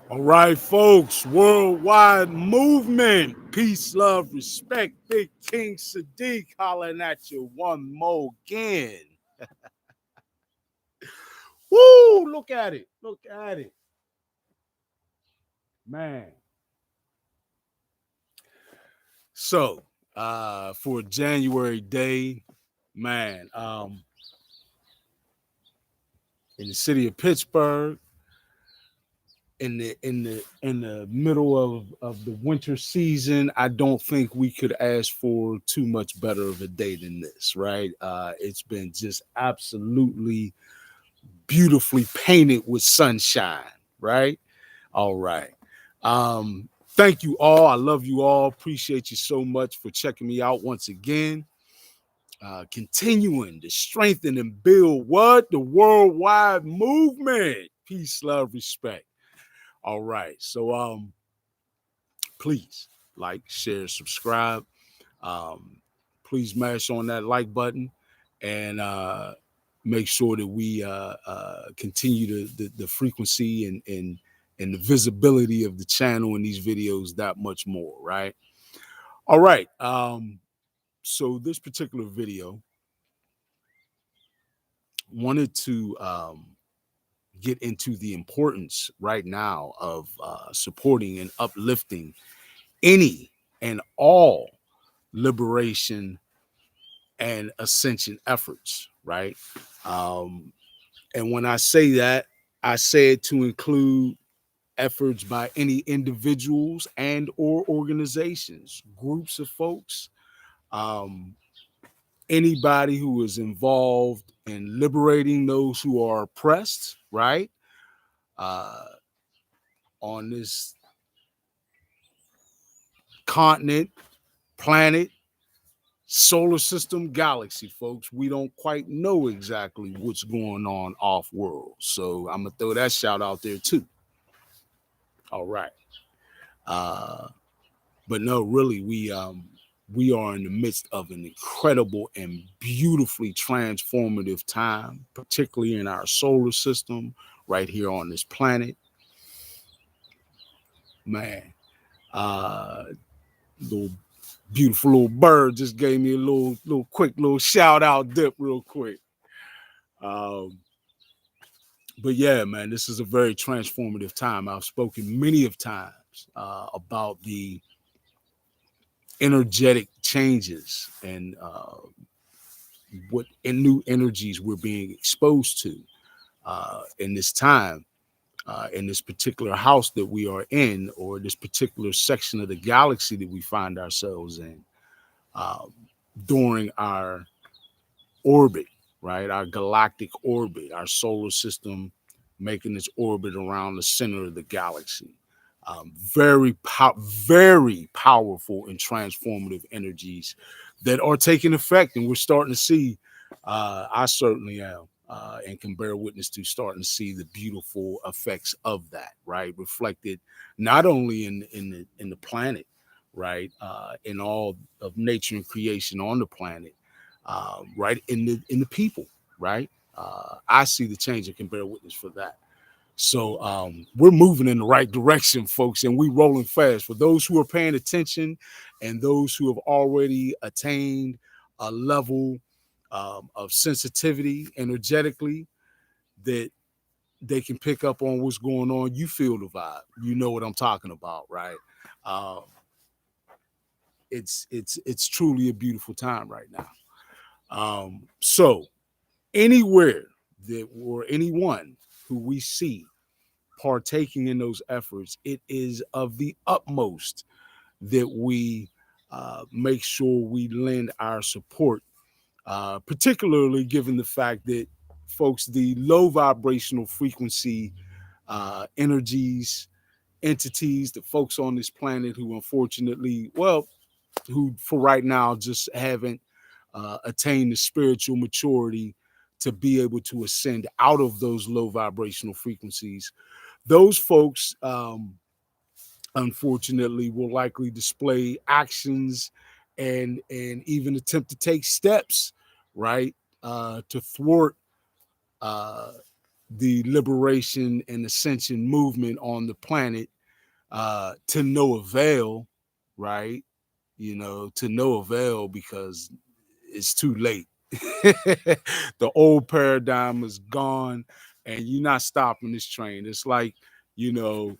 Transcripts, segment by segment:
All right, folks, worldwide movement. Peace, love, respect. Big King Sadiq hollering at you one more again. Woo! Look at it. Look at it. Man. So, for January day, man, in the city of Pittsburgh, in the middle of the winter season, I don't think we could ask for too much better of a day than this, right? It's been just absolutely beautifully painted with sunshine, right? All right. Thank you all. I love you all. Appreciate you so much for checking me out once again. Continuing to strengthen and build what? The worldwide movement. Peace, love, respect. All right. So please like, share, subscribe. Um, please mash on that like button and make sure that we continue the frequency and the visibility of the channel and these videos that much more, right? All right. So this particular video wanted to get into the importance right now of supporting and uplifting any and all liberation and ascension efforts, right? And when I say that, I say it to include efforts by any individuals and or organizations, groups of folks, um, anybody who is involved in liberating those who are oppressed, right? Uh, on this continent, planet, solar system, galaxy, folks. We don't quite know exactly what's going on off world. So I'm gonna throw that shout out there too. All right. Uh, but no, really, we are in the midst of an incredible and beautifully transformative time, particularly in our solar system, right here on this planet. Man, little beautiful little bird just gave me a little quick little shout out dip real quick. Um, but yeah, man, this is a very transformative time. I've spoken many of times about the energetic changes and what new energies we're being exposed to in this time, in this particular house that we are in, or this particular section of the galaxy that we find ourselves in uh, during our orbit, right? Our galactic orbit, our solar system making its orbit around the center of the galaxy. Very powerful and transformative energies that are taking effect, and we're starting to see. I certainly am, and can bear witness to starting to see the beautiful effects of that, right? Reflected not only in the planet, right, in all of nature and creation on the planet, right, in the people, right. I see the change and can bear witness for that. So we're moving in the right direction, folks, and we rolling fast. For those who are paying attention and those who have already attained a level of sensitivity energetically that they can pick up on what's going on, you feel the vibe. You know what I'm talking about, right? Um, it's truly a beautiful time right now. So anywhere that or anyone who we see partaking in those efforts, it is of the utmost that we make sure we lend our support, particularly given the fact that, folks, the low vibrational frequency energies, entities, the folks on this planet who unfortunately, well, who for right now just haven't attained the spiritual maturity to be able to ascend out of those low vibrational frequencies, those folks, unfortunately, will likely display actions and even attempt to take steps, right, to thwart uh, the liberation and ascension movement on the planet to no avail, right? To no avail because it's too late. The old paradigm is gone, and you're not stopping this train. It's like, you know,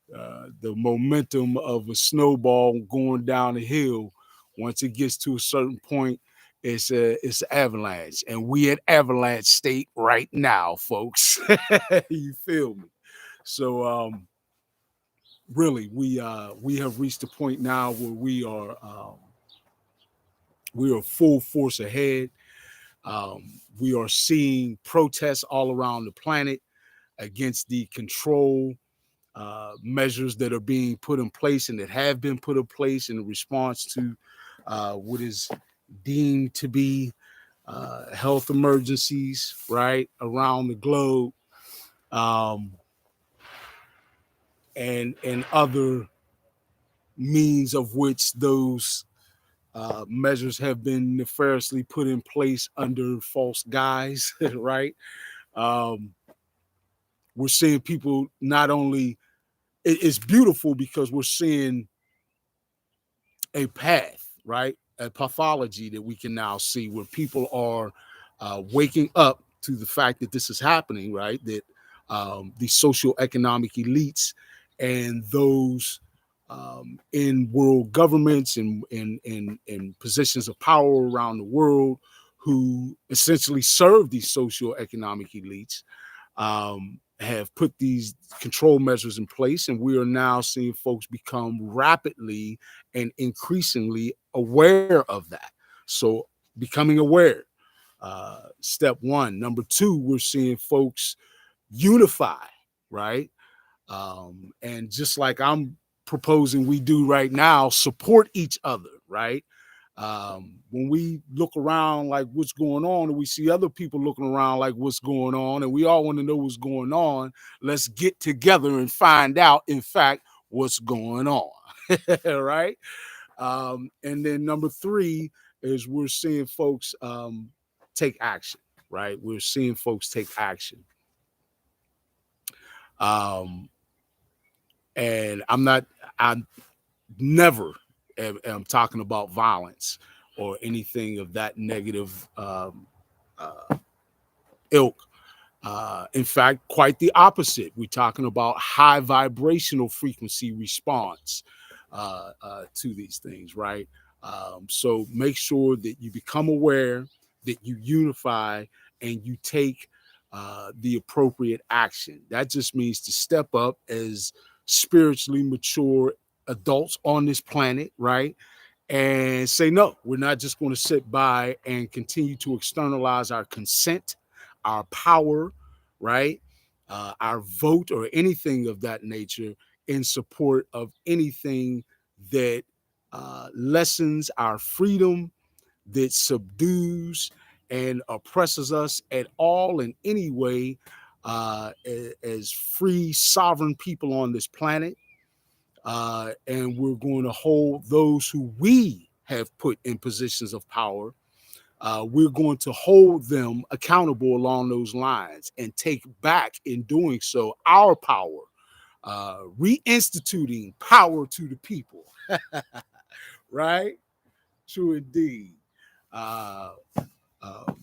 the momentum of a snowball going down a hill. Once it gets to a certain point, it's an avalanche, and we at Avalanche State right now, folks. You feel me? So, really, we have reached a point now where we are full force ahead. We are seeing protests all around the planet against the control measures that are being put in place and that have been put in place in response to what is deemed to be health emergencies, right, around the globe, um, and other means of which those measures have been nefariously put in place under false guise, right? Um, we're seeing people not only, it's beautiful because we're seeing a path, right? A pathology that we can now see where people are waking up to the fact that this is happening, right? That the socioeconomic elites and those in world governments and in positions of power around the world who essentially serve these socioeconomic elites have put these control measures in place, and we are now seeing folks become rapidly and increasingly aware of that. So, becoming aware, step one. Number two, we're seeing folks unify, right? And just like I'm proposing we do right now, support each other, right? When we look around like what's going on, and we see other people looking around like what's going on, and we all want to know what's going on, let's get together and find out, in fact, what's going on, right? And then number three is we're seeing folks take action, right? We're seeing folks take action. Um, and I never am talking about violence or anything of that negative ilk. In fact, quite the opposite. We're talking about high vibrational frequency response to these things, right? So make sure that you become aware, that you unify, and you take the appropriate action. That just means to step up as spiritually mature adults on this planet, right? And say, no, we're not just going to sit by and continue to externalize our consent, our power, right? Our vote or anything of that nature in support of anything that lessens our freedom, that subdues and oppresses us at all in any way as free, sovereign people on this planet. And we're going to hold those who we have put in positions of power. We're going to hold them accountable along those lines and take back in doing so our power, reinstituting power to the people. Right? True indeed. Uh, um,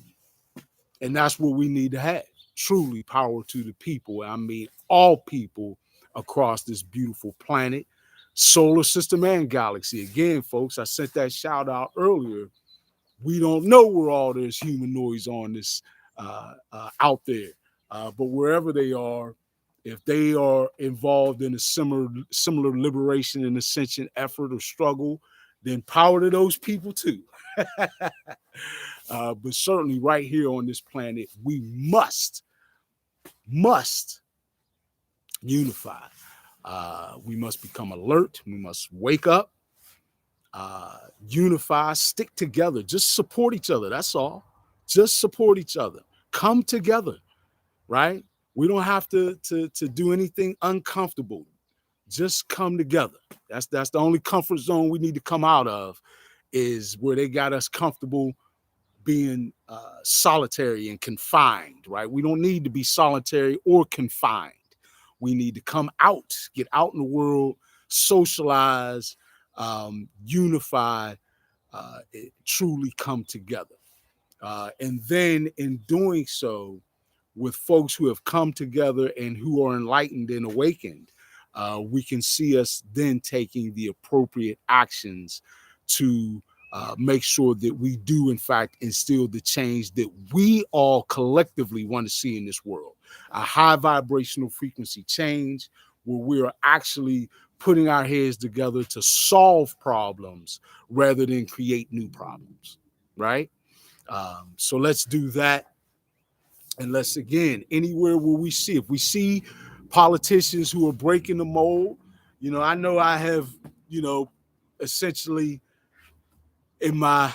and that's what we need to have. Truly power to the people. I mean, all people across this beautiful planet, solar system, and galaxy. Again, folks, I sent that shout out earlier. We don't know where all there's humanoids on this out there, but wherever they are, if they are involved in a similar liberation and ascension effort or struggle, then power to those people too. But certainly, right here on this planet, we must unify. We must become alert. We must wake up, unify, stick together, just support each other. That's all. Just support each other. Come together, right? We don't have to do anything uncomfortable. Just come together. That's the only comfort zone we need to come out of, is where they got us comfortable being solitary and confined, right? We don't need to be solitary or confined. We need to come out, get out in the world, socialize, unify, truly come together. And then in doing so, with folks who have come together and who are enlightened and awakened, we can see us then taking the appropriate actions to make sure that we do, in fact, instill the change that we all collectively want to see in this world. A high vibrational frequency change where we are actually putting our heads together to solve problems rather than create new problems, right? So let's do that. And let's, again, anywhere where we see, if we see politicians who are breaking the mold, I know I have, essentially in my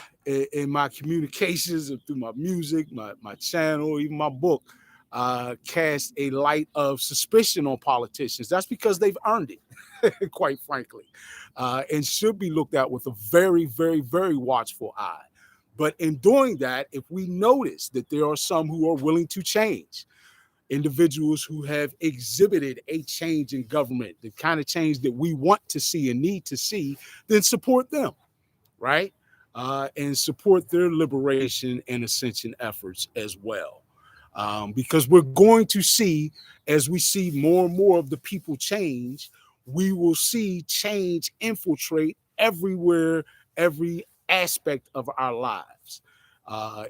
communications and through my music, my channel, even my book, cast a light of suspicion on politicians. That's because they've earned it, quite frankly, and should be looked at with a very, very, very watchful eye. But in doing that, if we notice that there are some who are willing to change, individuals who have exhibited a change in government, the kind of change that we want to see and need to see, then support them, right? And support their liberation and ascension efforts as well. Because we're going to see, as we see more and more of the people change, we will see change infiltrate everywhere, every aspect of our lives.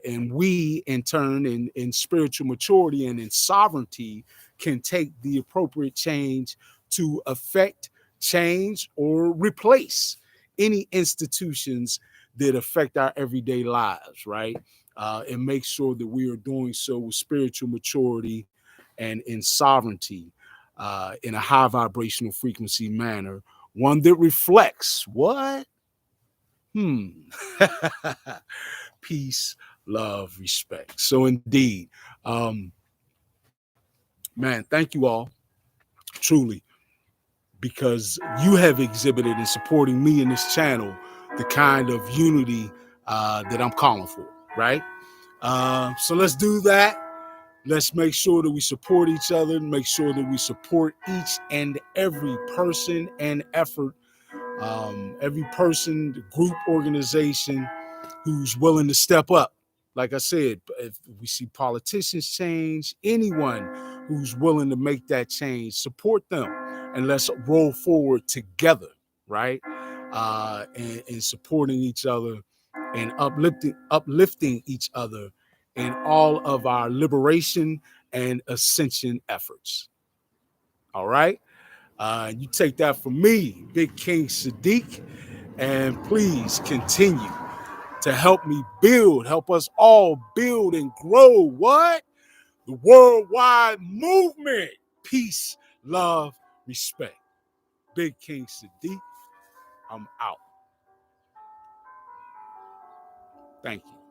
And we, in turn, in spiritual maturity and in sovereignty, can take the appropriate change to affect, change, or replace any institutions that affect our everyday lives, right? And make sure that we are doing so with spiritual maturity and in sovereignty, in a high vibrational frequency manner, one that reflects what? Peace, love, respect. So indeed, man, thank you all, truly, because you have exhibited in supporting me in this channel the kind of unity that I'm calling for, right? So let's do that. Let's make sure that we support each other, make sure that we support each and every person and effort, every person, group, organization who's willing to step up. Like I said, if we see politicians change, anyone who's willing to make that change, support them, and let's roll forward together, right? And supporting each other and uplifting each other in all of our liberation and ascension efforts. All right? You take that from me, Big King Sadiq, and please continue to help me help us all build and grow what? The worldwide movement. Peace, love, respect. Big King Sadiq, I'm out. Thank you.